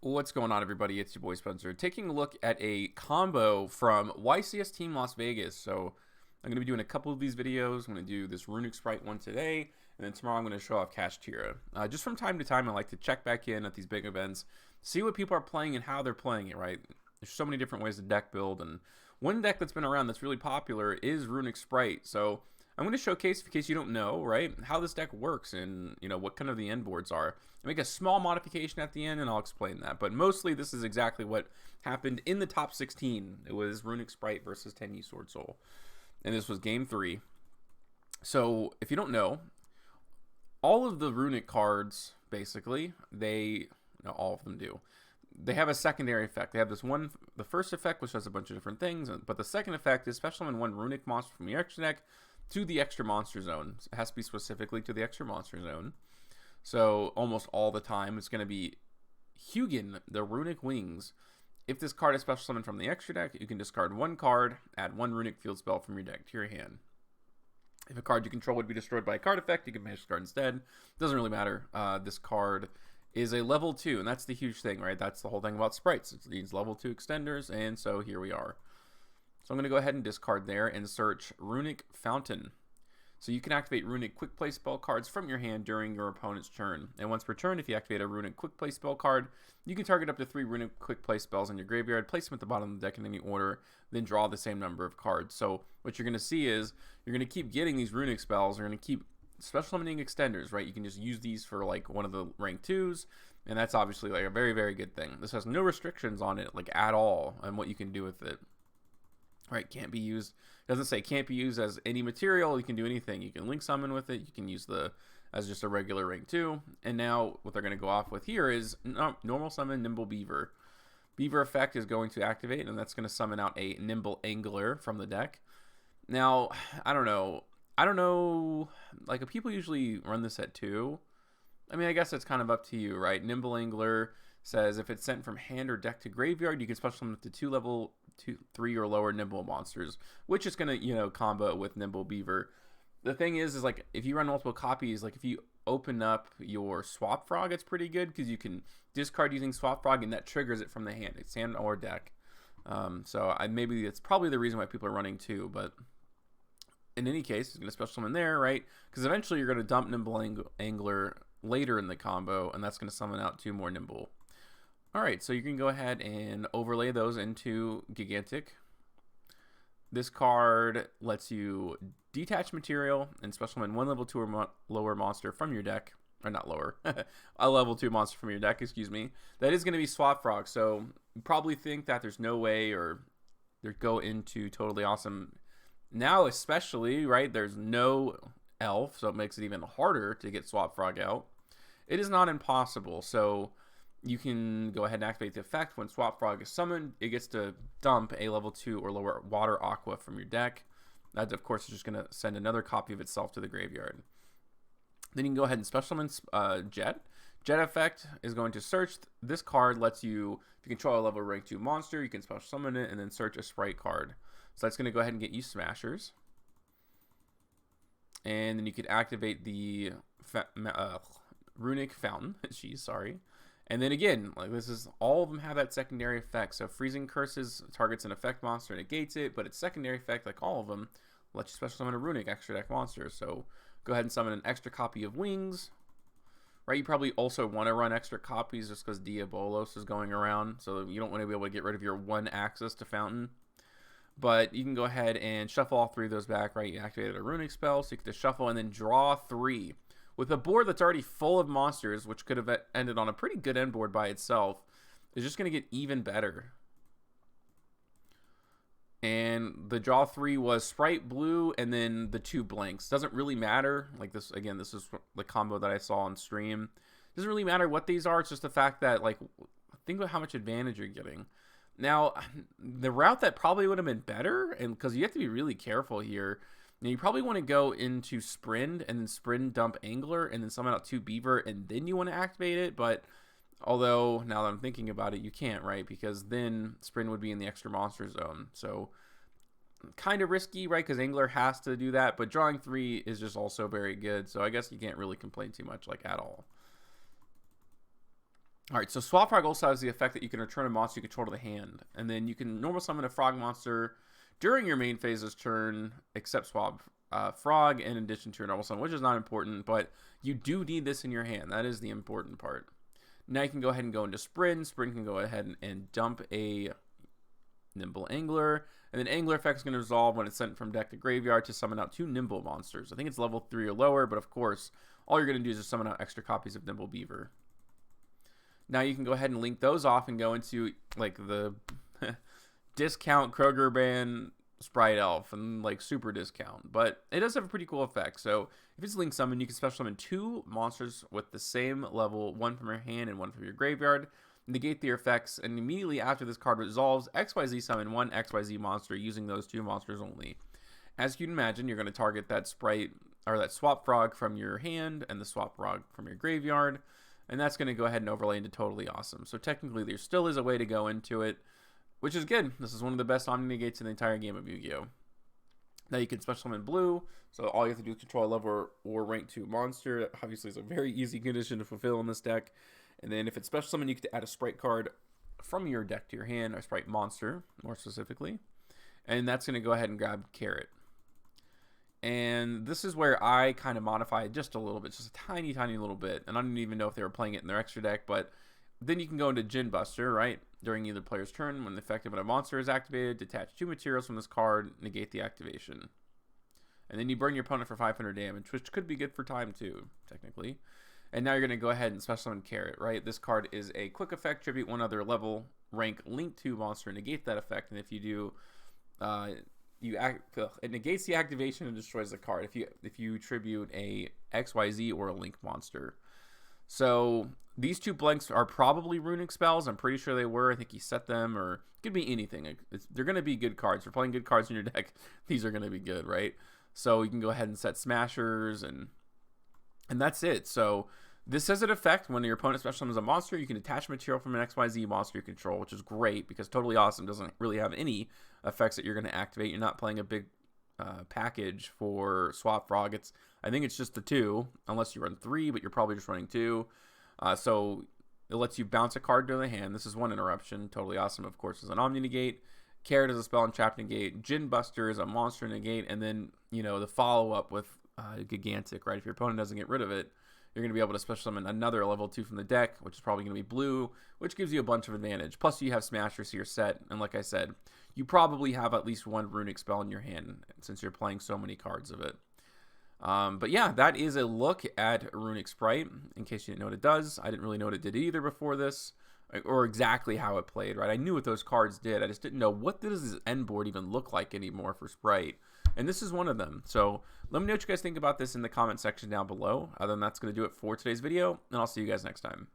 What's going on, everybody? It's your boy Spencer, taking a look at a combo from YCS Team Las Vegas. So I'm going to be doing a couple of these videos. I'm going to do this Runick Spright one today, and then tomorrow I'm going to show off Cash Tira. Just from time to time, I like to check back in at these big events, see what people are playing and how they're playing it, right? There's so many different ways to deck build, and one deck that's been around that's really popular is Runick Spright. So I'm going to showcase, in case you don't know, right, how this deck works and, you know, what kind of the end boards are. I make a small modification at the end, and I'll explain that. But mostly, this is exactly what happened in the top 16. It was Runick Spright versus Tenyi Sword Soul. And this was game 3. So, if you don't know, all of the Runick cards, basically, all of them do. They have a secondary effect. They have this one, the first effect, which does a bunch of different things. But the second effect is special when one Runick monster from your extra deck to the extra monster zone. It has to be specifically to the extra monster zone. So almost all the time it's going to be Hugin, the Runick Wings. If this card is special summoned from the extra deck, you can discard one card, add one Runick field spell from your deck to your hand. If a card you control would be destroyed by a card effect, you can banish the card instead. Doesn't really matter. This card is a level 2, and that's the huge thing, right? That's the whole thing about sprites. It needs level 2 extenders, and so here we are. So I'm going to go ahead and discard there and search Runick Fountain. So you can activate Runick Quick Play spell cards from your hand during your opponent's turn. And once per turn, if you activate a Runick Quick Play spell card, you can target up to 3 Runick Quick Play spells in your graveyard, place them at the bottom of the deck in any order, then draw the same number of cards. So what you're going to see is you're going to keep getting these Runick spells. You're going to keep special summoning extenders, right? You can just use these for like one of the rank 2s, and that's obviously like a very, very good thing. This has no restrictions on it, like at all, on what you can do with it. Right, can't be used. Doesn't say can't be used as any material. You can do anything. You can link summon with it. You can use as just a regular rank 2. And now what they're going to go off with here is normal summon Nimble Beaver. Beaver effect is going to activate, and that's going to summon out a Nimble Angler from the deck. Now, I don't know. Like, people usually run this at 2. I mean, I guess it's kind of up to you, right? Nimble Angler says if it's sent from hand or deck to graveyard, you can special summon up to 2 level 3 or lower Nimble monsters, which is going to, combo with Nimble Beaver. The thing is like, if you run multiple copies, like if you open up your Swap Frog, it's pretty good because you can discard using Swap Frog, and that triggers it from the hand. It's hand or deck. So maybe it's probably the reason why people are running 2, but in any case, it's going to special summon there, right? Because eventually you're going to dump Nimble Angler later in the combo, and that's going to summon out 2 more Nimble. Alright, so you can go ahead and overlay those into Gigantic. This card lets you detach material and special summon 1 level 2 or lower monster from your deck. Or not lower, a level 2 monster from your deck, excuse me. That is going to be Swap Frog, so you probably think that there's no way, or they go into Totally Awesome. Now especially, right, there's no elf, so it makes it even harder to get Swap Frog out. It is not impossible, so you can go ahead and activate the effect. When Swap Frog is summoned, it gets to dump a level 2 or lower Water Aqua from your deck. That, of course, is just going to send another copy of itself to the graveyard. Then you can go ahead and special summon Jet. Jet effect is going to search. This card lets you, if you control a level rank 2 monster, you can special summon it and then search a Spright card. So that's going to go ahead and get you Smashers. And then you could activate the Runick Fountain. Jeez, sorry. And then again, like this is, all of them have that secondary effect. So Freezing Curses targets an effect monster and negates it, but its secondary effect, like all of them, lets you special summon a Runick extra deck monster. So go ahead and summon an extra copy of Wings. Right, you probably also want to run extra copies just because Diabolos is going around, so you don't want to be able to get rid of your one access to Fountain. But you can go ahead and shuffle all 3 of those back, right? You activated a Runick spell, so you can just shuffle and then draw 3. With a board that's already full of monsters, which could have ended on a pretty good end board by itself, is just going to get even better. And the draw 3 was Spright Blue and then the 2 blanks. Doesn't really matter. Like this, again, this is the combo that I saw on stream. Doesn't really matter what these are. It's just the fact that, like, think about how much advantage you're getting. Now, the route that probably would have been better, and because you have to be really careful here, you probably want to go into Sprint and then Sprint dump Angler and then summon out 2 Beaver and then you want to activate it. But although now that I'm thinking about it, you can't, right? Because then Sprint would be in the extra monster zone. So kind of risky, right? Because Angler has to do that. But drawing 3 is just also very good. So I guess you can't really complain too much, like, at all. Alright, so Swap Frog also has the effect that you can return a monster you control to the hand. And then you can normal summon a frog monster during your main phase's turn, except Swap Frog, in addition to your normal summon, which is not important, but you do need this in your hand. That is the important part. Now you can go ahead and go into Sprint. Sprint can go ahead and dump a Nimble Angler. And then Angler effect is going to resolve when it's sent from deck to graveyard to summon out 2 Nimble monsters. I think it's level 3 or lower, but of course, all you're going to do is just summon out extra copies of Nimble Beaver. Now you can go ahead and link those off and go into like the discount Kroger brand Spright Elf and like super discount, but it does have a pretty cool effect. So if it's link summon, you can special summon 2 monsters with the same level, one from your hand and one from your graveyard, negate their effects, and immediately after this card resolves, XYZ summon 1 XYZ monster using those 2 monsters only. As you can imagine, you're going to target that Sprite or that Swap Frog from your hand and the Swap Frog from your graveyard, and that's going to go ahead and overlay into totally awesome. So technically there still is a way to go into it, which is good. This is one of the best Omni Negates in the entire game of Yu-Gi-Oh! Now you can special summon blue, so all you have to do is control a level or rank 2 monster. That obviously is a very easy condition to fulfill in this deck. And then if it's special summon, you can add a Sprite card from your deck to your hand, or Sprite monster, more specifically. And that's going to go ahead and grab Carrot. And this is where I kind of modify it just a little bit, just a tiny, tiny little bit. And I don't even know if they were playing it in their extra deck, but then you can go into Djinn Buster, right? During either player's turn, when the effective when a monster is activated, detach 2 materials from this card, negate the activation. And then you burn your opponent for 500 damage, which could be good for time too, technically. And now you're going to go ahead and special summon Carrot, right? This card is a quick effect, tribute 1 other level, rank, link 2 monster, negate that effect. And if you do, it negates the activation and destroys the card if you tribute a XYZ or a link monster. So these 2 blanks are probably Runick spells. I'm pretty sure they were. I think he set them, or it could be anything. They're going to be good cards. For playing good cards in your deck, these are going to be good, right? So you can go ahead and set Smashers, and that's it. So this has an effect when your opponent special summons a monster. You can attach material from an XYZ monster you control, which is great because Totally Awesome doesn't really have any effects that you're going to activate. You're not playing a big package for Swap Frog. I think it's just the 2, unless you run 3, but you're probably just running 2. So it lets you bounce a card to the hand. This is 1 interruption. Totally Awesome, of course, is an Omni Negate. Carrot is a spell and trap negate. Djinn Buster is a monster negate. And then, you know, the follow-up with Gigantic, right? If your opponent doesn't get rid of it, you're going to be able to special summon another level 2 from the deck, which is probably going to be blue, which gives you a bunch of advantage. Plus, you have Smashers, so you're set. And like I said, you probably have at least 1 Runick spell in your hand since you're playing so many cards of it. But yeah, that is a look at Runick Spright, in case you didn't know what it does. I didn't really know what it did either before this, or exactly how it played, right? I knew what those cards did. I just didn't know what does this end board even look like anymore for Spright. And this is one of them. So let me know what you guys think about this in the comment section down below. Other than that's going to do it for today's video, and I'll see you guys next time.